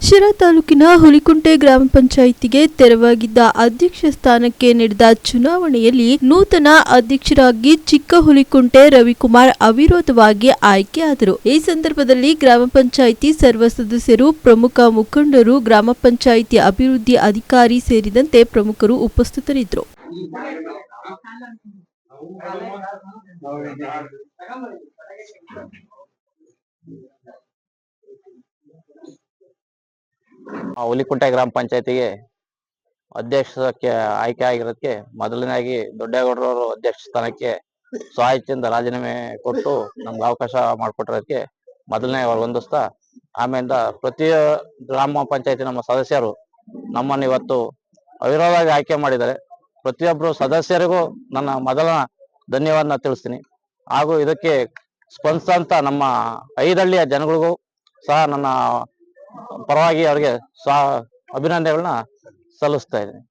ಶಿರಾ ತಾಲೂಕಿನ ಹುಲಿಕುಂಟೆ ಗ್ರಾಮ ಪಂಚಾಯಿತಿಗೆ ತೆರವಾಗಿದ್ದ ಅಧ್ಯಕ್ಷ ಸ್ಥಾನಕ್ಕೆ ನಡೆದ ಚುನಾವಣೆಯಲ್ಲಿ ನೂತನ ಅಧ್ಯಕ್ಷರಾಗಿ ಚಿಕ್ಕ ಹುಲಿಕುಂಟೆ ರವಿಕುಮಾರ್ ಅವಿರೋಧವಾಗಿ ಆಯ್ಕೆಯಾದರು. ಈ ಸಂದರ್ಭದಲ್ಲಿ ಗ್ರಾಮ ಪಂಚಾಯಿತಿ ಸರ್ವ ಸದಸ್ಯರು, ಪ್ರಮುಖ ಮುಖಂಡರು, ಗ್ರಾಮ ಪಂಚಾಯಿತಿ ಅಭಿವೃದ್ಧಿ ಅಧಿಕಾರಿ ಸೇರಿದಂತೆ ಪ್ರಮುಖರು ಉಪಸ್ಥಿತರಿದ್ದರು. ಹುಲಿಕುಂಟೆ ಗ್ರಾಮ ಪಂಚಾಯತಿಗೆ ಅಧ್ಯಕ್ಷಕ್ಕೆ ಆಯ್ಕೆ ಆಗಿರೋದಕ್ಕೆ ಮೊದಲನೇದಾಗಿ ದೊಡ್ಡೇಗೌಡರವರು ಅಧ್ಯಕ್ಷ ಸ್ಥಾನಕ್ಕೆ ಸ್ವಇಚ್ಛೆಯಿಂದ ರಾಜೀನಾಮೆ ಕೊಟ್ಟು ನಮ್ಗೆ ಅವಕಾಶ ಮಾಡಿಕೊಟ್ಟಿರೋದಕ್ಕೆ ಮೊದಲನೇ ಹೊಂದಿಸ್ತಾ, ಆಮೇಲಿಂದ ಪ್ರತಿ ಗ್ರಾಮ ಪಂಚಾಯತಿ ನಮ್ಮ ಸದಸ್ಯರು ನಮ್ಮನ್ನು ಇವತ್ತು ಅವಿರೋಧವಾಗಿ ಆಯ್ಕೆ ಮಾಡಿದ್ದಾರೆ. ಪ್ರತಿಯೊಬ್ಬರು ಸದಸ್ಯರಿಗೂ ನನ್ನ ಮೊದಲ ಧನ್ಯವಾದ ತಿಳಿಸ್ತೀನಿ. ಹಾಗೂ ಇದಕ್ಕೆ ಸ್ಪಂದಿಸಿದಂತ ನಮ್ಮ 5 ಹಳ್ಳಿಯ ಜನಗಳಿಗೂ ಸಹ ನನ್ನ ಪರವಾಗಿ ಅವರಿಗೆ ಅಭಿನಂದನೆಗಳನ್ನ ಸಲ್ಲಿಸ್ತಾ ಇದ್ದೀನಿ.